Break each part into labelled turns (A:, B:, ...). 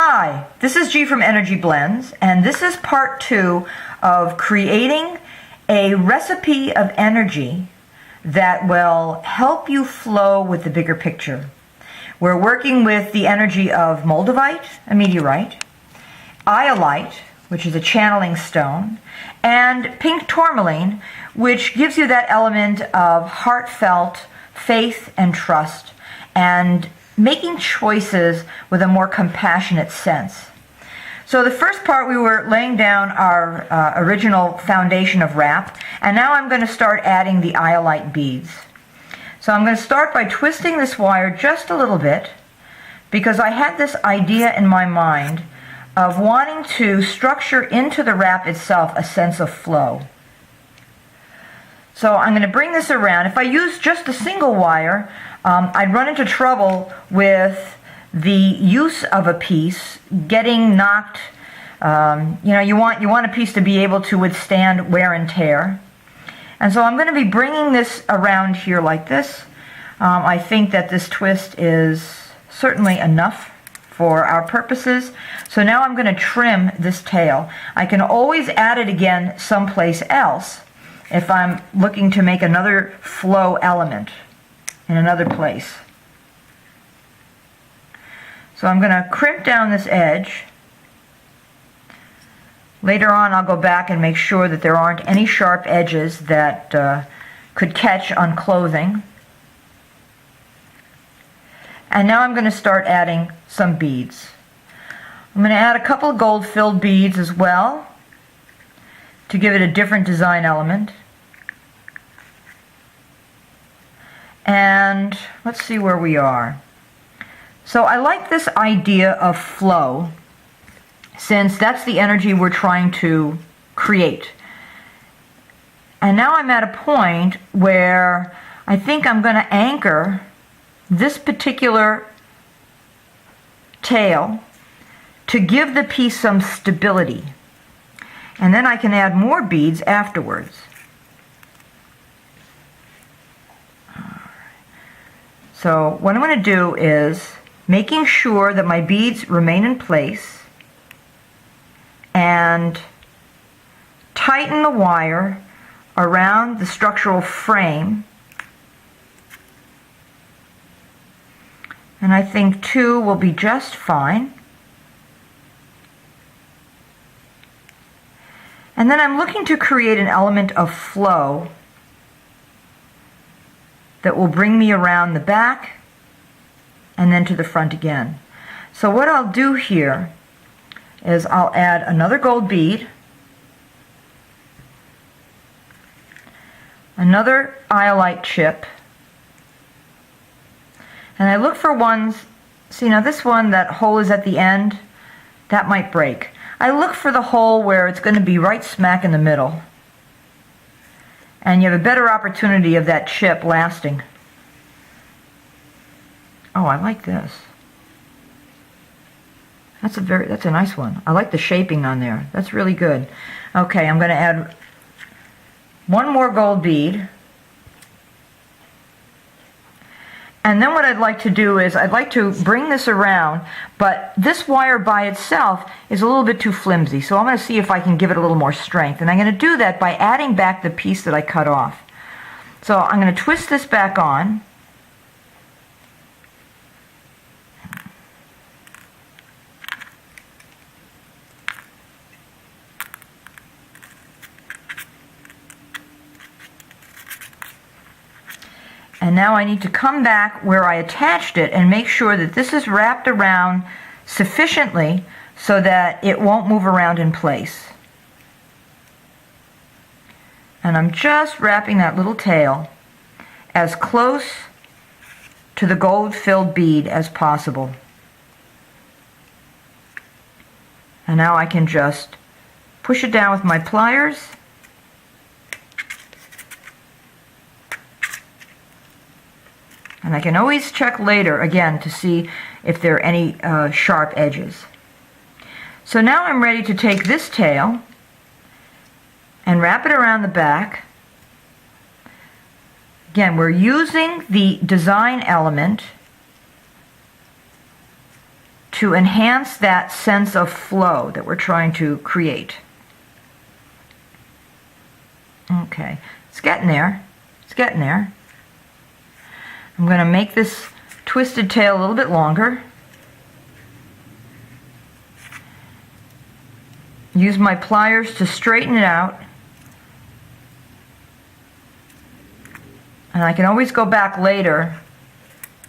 A: Hi, this is G from Energyblendz, and this is part 2 of creating a recipe of energy that will help you flow with the bigger picture. We're working with the energy of moldavit, a meteorite, iolite, which is a channeling stone, and pink tourmaline, which gives you that element of heartfelt faith and trust and making choices with a more compassionate sense. So the first part, we were laying down our original foundation of wrap, and now I'm going to start adding the iolite beads. So I'm going to start by twisting this wire just a little bit, because I had this idea in my mind of wanting to structure into the wrap itself a sense of flow. So I'm going to bring this around. If I use just a single wire, I'd run into trouble with the use of a piece getting knocked. You want a piece to be able to withstand wear and tear. And so I'm going to be bringing this around here like this. I think that this twist is certainly enough for our purposes. So now I'm going to trim this tail. I can always add it again someplace else if I'm looking to make another flow element in another place. So I'm going to crimp down this edge. Later on I'll go back and make sure that there aren't any sharp edges that could catch on clothing. And now I'm going to start adding some beads. I'm going to add a couple of gold-filled beads as well to give it a different design element. And let's see where we are. So I like this idea of flow, since that's the energy we're trying to create. And now I'm at a point where I think I'm going to anchor this particular tail to give the piece some stability. And then I can add more beads afterwards. So what I'm going to do is making sure that my beads remain in place and tighten the wire around the structural frame. And I think 2 will be just fine. And then I'm looking to create an element of flow that will bring me around the back and then to the front again. So what I'll do here is I'll add another gold bead, another iolite chip, and I look for ones. See, now this one, that hole is at the end, that might break. I look for the hole where it's going to be right smack in the middle, and you have a better opportunity of that chip lasting. Oh, I like this. That's a nice one. I like the shaping on there. That's really good. Okay, I'm going to add one more gold bead. And then what I'd like to do is I'd like to bring this around, but this wire by itself is a little bit too flimsy, so I'm going to see if I can give it a little more strength. And I'm going to do that by adding back the piece that I cut off. So I'm going to twist this back on. And now I need to come back where I attached it and make sure that this is wrapped around sufficiently so that it won't move around in place. And I'm just wrapping that little tail as close to the gold-filled bead as possible. And now I can just push it down with my pliers. And I can always check later, again, to see if there are any sharp edges. So now I'm ready to take this tail and wrap it around the back. Again, we're using the design element to enhance that sense of flow that we're trying to create. Okay, it's getting there. It's getting there. I'm going to make this twisted tail a little bit longer. Use my pliers to straighten it out. And I can always go back later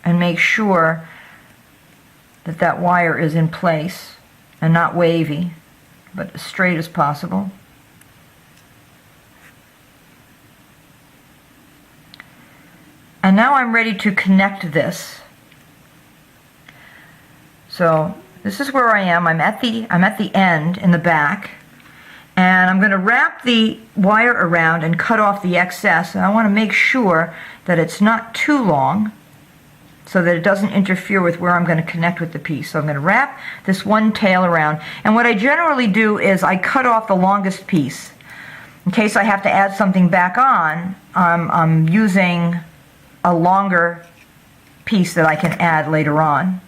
A: and make sure that that wire is in place and not wavy, but as straight as possible. And now I'm ready to connect this. So this is where I am. I'm at the end in the back, and I'm going to wrap the wire around and cut off the excess. And I want to make sure that it's not too long, so that it doesn't interfere with where I'm going to connect with the piece. So I'm going to wrap this one tail around, and what I generally do is I cut off the longest piece. In case I have to add something back on, I'm using a longer piece that I can add later on.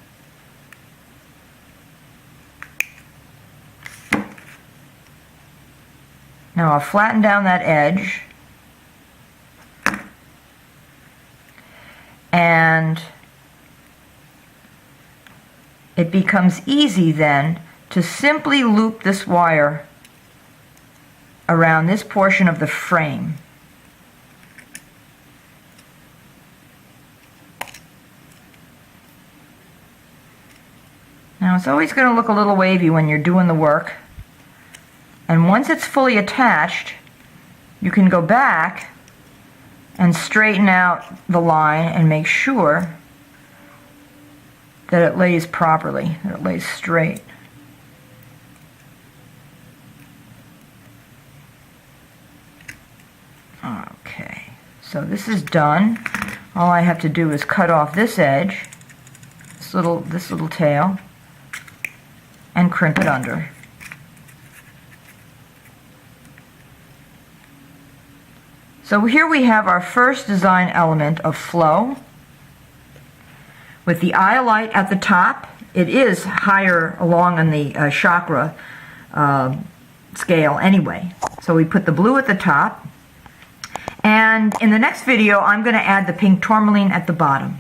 A: Now I'll flatten down that edge, and it becomes easy then to simply loop this wire around this portion of the frame. Now it's always going to look a little wavy when you're doing the work, and once it's fully attached, you can go back and straighten out the line and make sure that it lays properly, that it lays straight. Okay, so this is done. All I have to do is cut off this edge, this little tail, and crimp it under. So here we have our first design element of flow. With the iolite at the top, it is higher along on the chakra scale anyway. So we put the blue at the top, and in the next video I'm going to add the pink tourmaline at the bottom.